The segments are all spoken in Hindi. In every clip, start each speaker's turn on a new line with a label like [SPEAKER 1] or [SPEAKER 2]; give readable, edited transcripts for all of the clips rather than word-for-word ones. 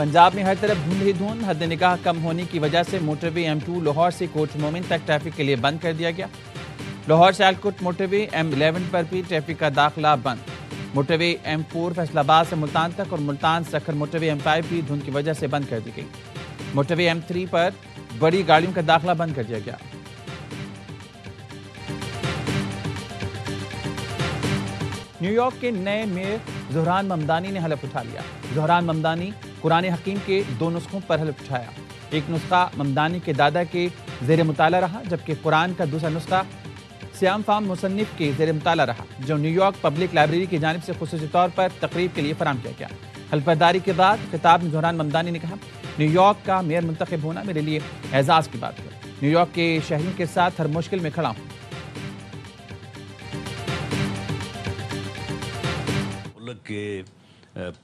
[SPEAKER 1] पंजाब में हर तरफ धुंध ही धुंध। हद निगाह कम होने की वजह से मोटरवे M2 लाहौर से कोच मोमिन तक ट्रैफिक के लिए बंद कर दिया गया। लाहौर सियालकोट मोटरवे M11 पर भी ट्रैफिक का दाखिला बंद। मोटरवे M4 फैसलाबाद से मुल्तान तक और मुल्तान सखर मोटरवे M5 भी धुंध की वजह से बंद कर दी गई। मोटरवे M3 पर बड़ी गाड़ियों का दाखिला बंद कर दिया गया। न्यूयॉर्क के नए मेयर ज़ोहरान ममदानी ने हलफ उठा लिया। ज़ोहरान ममदानी कुरान हकीम के 2 नुस्खों पर हलफ उठाया। एक नुस्खा ममदानी के दादा के ज़ेर मुताला रहा, जबकि कुरान का दूसरा नुस्खा श्याम फाम मुसन्निफ के ज़ेर मुताला रहा, जो न्यूयॉर्क पब्लिक लाइब्रेरी की जानिब से खुसूसी तौर पर तकरीब के लिए फराहम किया गया। हल्फबर्दारी के बाद खिताब में ज़ोहरान ममदानी ने कहा, न्यूयॉर्क का मेयर मुंतखब होना मेरे लिए एजाज़ की बात है। न्यूयॉर्क के शहरियों के साथ हर मुश्किल में खड़ा हूँ।
[SPEAKER 2] मुल्क के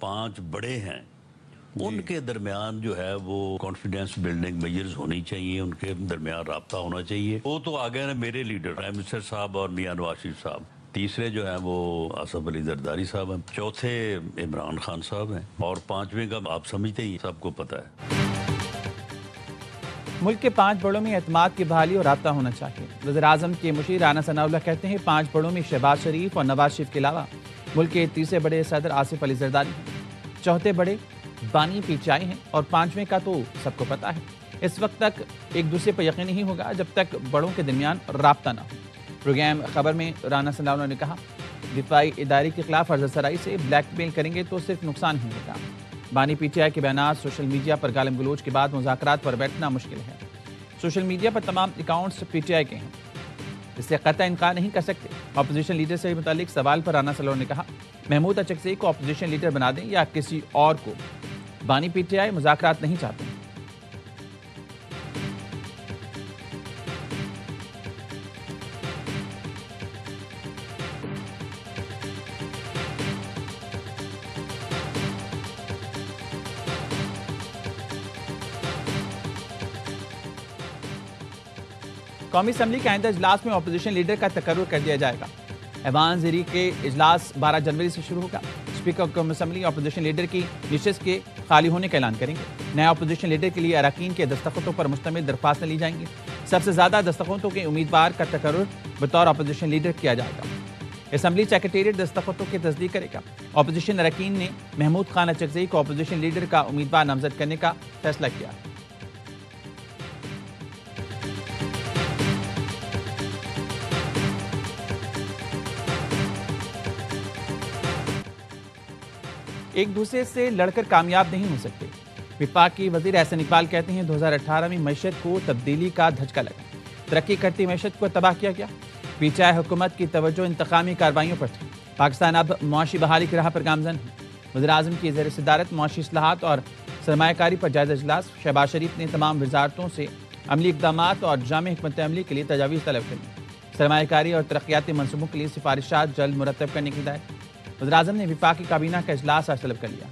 [SPEAKER 2] 5 बड़े हैं, उनके दरमियान जो है वो कॉन्फिडेंस बिल्डिंग मेजर्स होनी चाहिए, उनके दरमियान राब्ता होना चाहिए। वो तो आ गए ना मेरे लीडर प्राइम मिनिस्टर साहब और मियां नवाज शरीफ साहब। तीसरे जो है वो आसिफ अली जरदारी साहब हैं। चौथे इमरान खान साहब हैं और 5वें का आप समझते ही सबको पता है।
[SPEAKER 1] मुल्क के 5 बड़ों में एतमाद की बहाली और राब्ता होना चाहिए। वज़ीर-ए-आज़म के मुशीर राना सनाउल्लाह कहते हैं 5 बड़ों में शहबाज शरीफ और नवाज शरीफ के अलावा मुल्क के तीसरे बड़े सदर आसिफ अली जरदारी हैं। चौथे बड़े बानी PTI हैं और 5वें का तो सबको पता है। इस वक्त तक एक दूसरे पर यकीन नहीं होगा जब तक बड़ों के दरमियान राब्ता ना हो। प्रोग्राम खबर में राना सनाउल्लाह ने कहा, दिफाई इदारे के खिलाफ अर्ज़सराई से ब्लैकमेल करेंगे तो सिर्फ नुकसान ही होगा। बानी PTI के बयानात सोशल मीडिया पर गालिम गलोच के बाद मुज़ाकरात पर बैठना मुश्किल है। सोशल मीडिया पर तमाम अकाउंट्स PTI के हैं, इससे कतई इनकार नहीं कर सकते। अपोजिशन लीडर से मुतालिक सवाल पर राना सनाउल्लाह ने कहा, महमूद अचकज़ई को अपोजिशन लीडर बना दें या किसी और को, बानी PTI मुज़ाकरात नहीं चाहते। कौमी असम्बली के आइंदा इजलास में अपोजिशन लीडर का तकर्रुर कर दिया जाएगा। ऐवान ज़ेरी के इजलास 12 जनवरी से शुरू होगा। स्पीकर कौमी असम्बली अपोजिशन लीडर की निशस्त के खाली होने का ऐलान करेंगे। नया अपोजिशन लीडर के लिए अरकान के दस्तखतों पर मुश्तमिल दरख्वास्तें ली जाएंगी। सबसे ज्यादा दस्तखतों के उम्मीदवार का तकर्रुर बतौर अपोजिशन लीडर किया जाएगा। असम्बली सेक्रेटेरिएट दस्तखतों की तस्दीक करेगा। अपोजिशन अरकान ने महमूद खान अचकज़ई को अपोजिशन लीडर का उम्मीदवार नामजद करने का फैसला किया। एक दूसरे से लड़कर कामयाब नहीं हो सकते। विफाकी वजीर एहसन इकबाल कहते हैं 2018 में मैशत को तब्दीली का धचका लगा, तरक्की करती मैशत को तबाह किया गया। PTI हुकूमत की तवज्जो इंतकामी कार्रवाइयों पर थी। पाकिस्तान अब मुआशी बहाली की राह पर गामजन है। वज़ीर-ए-आज़म की ज़ेर सदारत मुआशी इस्लाहात और सरमायाकारी पर जायज़ा इजलास। शहबाज शरीफ ने तमाम वजारतों से अमली इक़दामात और जामे हिकमत अमली के लिए तजावीज़ तलब करी। सरमायाकारी और तरक्याती मनसूबों के लिए सिफारिशात जल्द मुरतब करने की हिदायत। वज़ीर-ए-आज़म ने विफाकी काबीना का इजलास आज तलब कर लिया।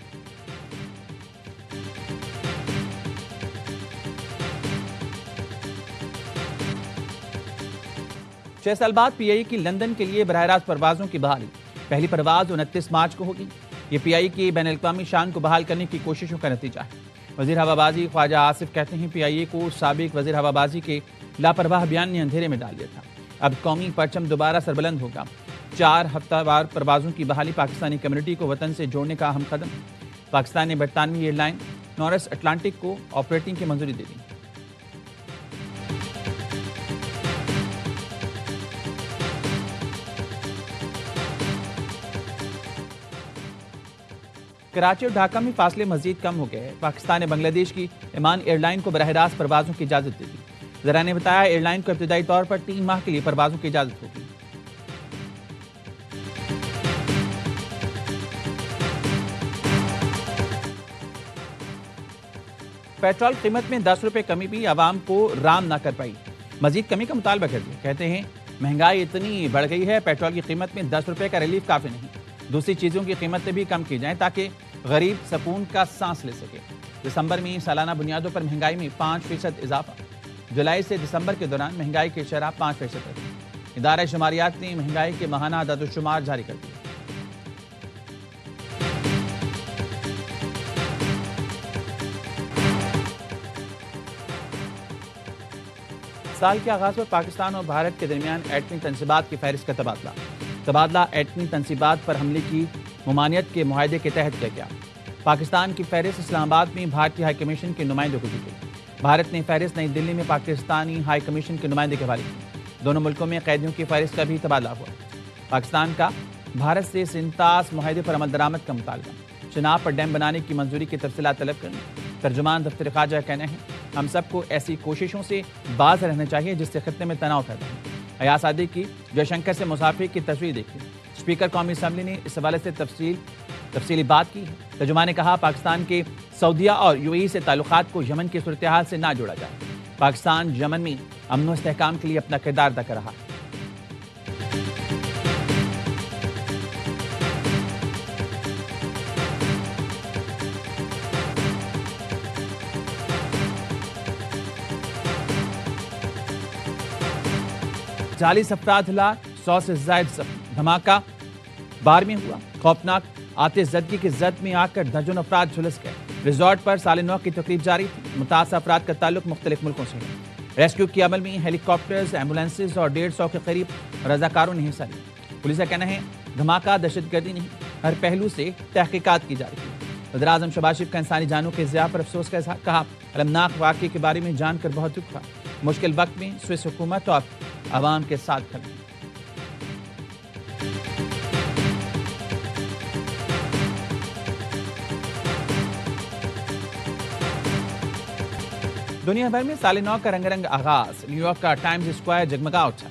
[SPEAKER 1] छह साल बाद PIA की लंदन के लिए बराह रास्त परवाजों की बहाली। पहली परवाज 29 मार्च को होगी। ये PIA की बैनुल-अक़वामी शान को बहाल करने की कोशिशों का नतीजा है। वज़ीर हवाबाजी ख्वाजा आसिफ कहते हैं PIA को साबिक वज़ीर हवाबाजी के लापरवाह बयान ने अंधेरे में डाल दिया था। अब कौमी परचम दोबारा सरबुलंद होगा। 4 हफ्तावार परवाजों की बहाली पाकिस्तानी कम्युनिटी को वतन से जोड़ने का अहम कदम। पाकिस्तान ने बरतानवी एयरलाइन नॉर्थ अटलांटिक को ऑपरेटिंग की मंजूरी दे दी। कराची और ढाका में फासले मजीद कम हो गए। पाकिस्तान ने बांग्लादेश की इमान एयरलाइन को बराह रास्त परवाजों की इजाजत दे दी। ज़रा ने बताया एयरलाइन को इब्तदाई तौर पर 3 माह के लिए परवाजों की इजाजत होगी। पेट्रोल कीमत में 10 रुपए कमी भी आवाम को राम ना कर पाई, मजीद कमी का मुतालबा कर दिया। कहते हैं महंगाई इतनी बढ़ गई है, पेट्रोल की कीमत में 10 रुपए का रिलीफ काफी नहीं, दूसरी चीजों की कीमतें भी कम की जाएं ताकि गरीब सुकून का सांस ले सके। दिसंबर में सालाना बुनियादों पर महंगाई में 5% इजाफा। जुलाई से दिसंबर के दौरान महंगाई की शरह 5% रही। इदारा शुमारियात ने महंगाई के माहाना अदाद-ओ-शुमार जारी कर दिए। साल के आगाज पर पाकिस्तान और भारत के दरमियान एटमी तनसीबात की फहरिस्त का तबादला एटमी तनसीबात पर हमले की ममानियत के मुआहदे के तहत किया गया। पाकिस्तान की फहरिस्त इस्लामाबाद में भारतीय हाई कमीशन के नुमाइंदों को दी गई। भारत ने फहरिस्त नई दिल्ली में पाकिस्तानी हाई कमीशन के नुमाइंदे के हवाले की। दोनों मुल्कों में कैदियों की फहरिस्त का भी तबादला हुआ। पाकिस्तान का भारत से सिंतास मुआहदे पर अमल दरामद का मुतालबा, चिनाब पर डैम बनाने की मंजूरी की तफसीलात तलब करना। तर्जुमान दफ्तर खारजा का कहना है, हम सबको ऐसी कोशिशों से बाज रहना चाहिए जिससे खत्ते में तनाव पैदा हो। अयाज सादिकी जयशंकर से मुसाफिर की तस्वीर देखी। स्पीकर कौमी असम्बली ने इस हवाले से तफसीली बात की है। तर्जुमान ने कहा, पाकिस्तान के सऊदिया और यूएई से ताल्लुकात को यमन की सूरत हाल से ना जोड़ा जाए। पाकिस्तान यमन में अमन व इस्तेहकाम के लिए अपना किरदार अदा कर रहा है। चालीस अफराद हिलाक, 100 से जायद धमाका बार में हुआ। खौफनाक आतिशज़दगी की जद में आकर दर्जन अफराद झुलस गए। रिजॉर्ट पर साल नौ की तकरीब जारी थी। मुतासर अफराद का ताल्लुक मुख्तलिफ मुल्कों से है। रेस्क्यू के अमल में हेलीकॉप्टर्स, एम्बुलेंसेज और 150 के करीब रजाकारों ने हिस्सा लिया। पुलिस का कहना है, धमाका दहशतगर्दी नहीं, हर पहलू से तहकीकात की जा रही है। वज़ीर आज़म शहबाज शरीफ का इंसानी जानों के ज़िया पर अफसोस का इज़हार, कहा, अलमनाक वाक़े के बारे में जानकर बहुत दुख था। मुश्किल वक्त में स्विस हुकूमत और आवाम के साथ खड़े। दुनिया भर में साल नौ का रंगारंग आगाज। न्यूयॉर्क का टाइम्स स्क्वायर जगमगा उठा।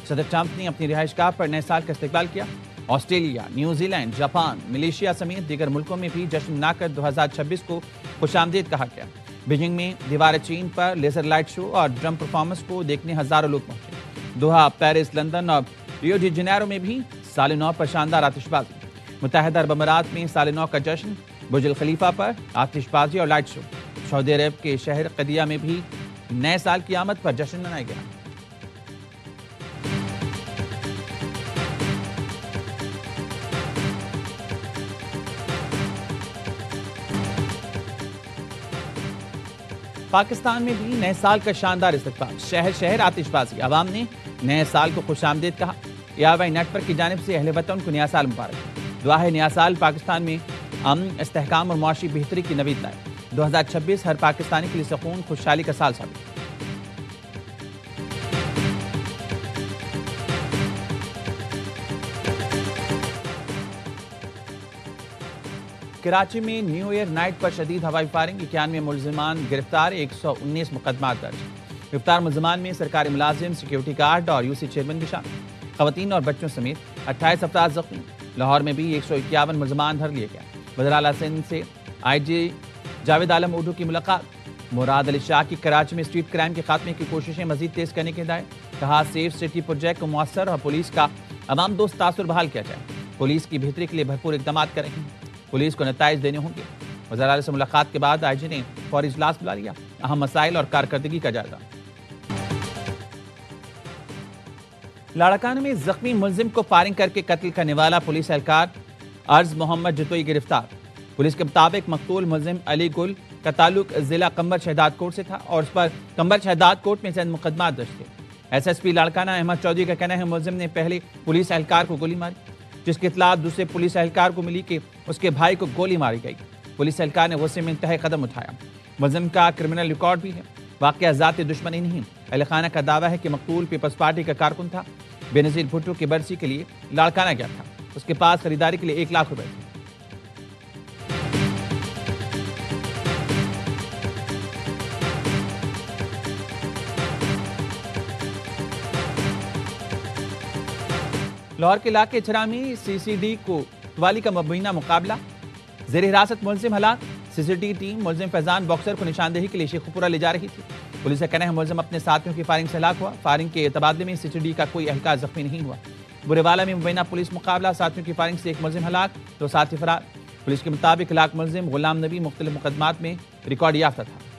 [SPEAKER 1] सदर ट्रंप ने अपनी रिहाइशगाह पर नए साल का इस्तकबाल किया। ऑस्ट्रेलिया, न्यूजीलैंड, जापान, मलेशिया समेत दीगर मुल्कों में भी जश्न मनाकर 2026 को खुशामदीद कहा गया। बीजिंग में दीवार चीन पर लेजर लाइट शो और ड्रम परफॉर्मेंस को देखने हजारों लोग पहुंचे। दोहा, पेरिस, लंदन और रियो डी जेनेरो में भी साल नौ पर शानदार आतिशबाजी। मुत्तहिदा अरब अमीरात में साल नौ का जश्न, बुर्ज खलीफा पर आतिशबाजी और लाइट शो। सऊदी अरब के शहर कदिया में भी नए साल की आमद पर जश्न मनाया गया। पाकिस्तान में भी नए साल का शानदार इस्तकबाल। शहर शहर आतिशबाजी। आवाम ने नए साल को खुशामदीद कहा। यावाई नेटवर्क की जानिब से अहले वतन को नया साल मुबारक। दुआ है नया साल पाकिस्तान में अमन, इस्तेहकाम और मुआशी बेहतरी की नवीद लाए। 2026 हर पाकिस्तानी के लिए सुकून, खुशहाली का साल साबित। कराची में न्यू ईयर नाइट पर शदीद हवाई फायरिंग, 91 मुलजिमान गिरफ्तार, 119 मुकदमा दर्ज। गिरफ्तार मुलजिमान में सरकारी मुलाजिम, सिक्योरिटी गार्ड और यूसी चेयरमैन भी शामिल। खवातीन और बच्चों समेत 28 अफराद जख्मी। लाहौर में भी 151 मुलजिमान धर लिए गए। वज़ीर आला सिंध से IG जावेद आलम उर्दू की मुलाकात। मुराद अली शाह की कराची में स्ट्रीट क्राइम के खात्मे की कोशिशें मजीद तेज करने की हिदायत। कहा, सेफ सिटी प्रोजेक्ट को मुअस्सर और पुलिस का अवाम दोस्त तासुर बहाल किया जाए। पुलिस की बेहतरी के लिए भरपूर इक़दाम करेंगे। पुलिस को नताइज देने होंगे। वज़ीर आला से मुलाकात के बाद IG ने फौरी इजलास बुला लिया। अहम मसाइल और कारकर्दगी का जायजा। लाड़काना में जख्मी मुलजिम को फायरिंग करके कत्ल करने वाला पुलिस एहलकार अर्ज मोहम्मद जतोई गिरफ्तार। पुलिस के मुताबिक मकतूल मुलजिम अली गुल का ताल्लुक जिला कंबर शहदाद कोट से था और उस पर कंबर शहदाद कोट में चंद मुकदमा दर्ज थे। SSP लाड़काना अहमद चौधरी का कहना है, मुलजिम ने पहले पुलिस एहलकार को गोली मारी, जिसकी इत्तला दूसरे पुलिस एहलकार को मिली कि उसके भाई को गोली मारी गई। पुलिस एहलकार ने गुस्से में इंतहाई कदम उठाया। मुलजिम का क्रिमिनल रिकॉर्ड भी है। वाक़या ज़ाती दुश्मनी नहीं। अहले खाना का दावा है कि मकतूल पीपल्स पार्टी का कारकुन था। बेनज़ीर भुट्टो की बरसी के लिए लाड़काना गया था। उसके पास खरीदारी के लिए 1 लाख रुपए थे। लाहौर के इलाके छरा में CCD कोतवाली का मुबीना मुकाबला। ज़ेर हिरासत मुलजिम हलाक। CCD टीम मुलजिम फैजान बॉक्सर को निशानदेही के लिए शेखुपुरा ले जा रही थी। पुलिस का कहना है, मुलजिम अपने साथियों की फायरिंग से हलाक हुआ। फायरिंग के तबादले में CCD का कोई एहलकार जख्मी नहीं हुआ। बुरेवाला में मुबीना पुलिस मुकाबला। साथियों की फायरिंग से 1 मुलजिम हलाक, 2 साथी फरार। पुलिस के मुताबिक हलाक मुलजिम गुलाम नबी मुख्तलिफ मुकदमात में रिकॉर्ड याफ्ता था।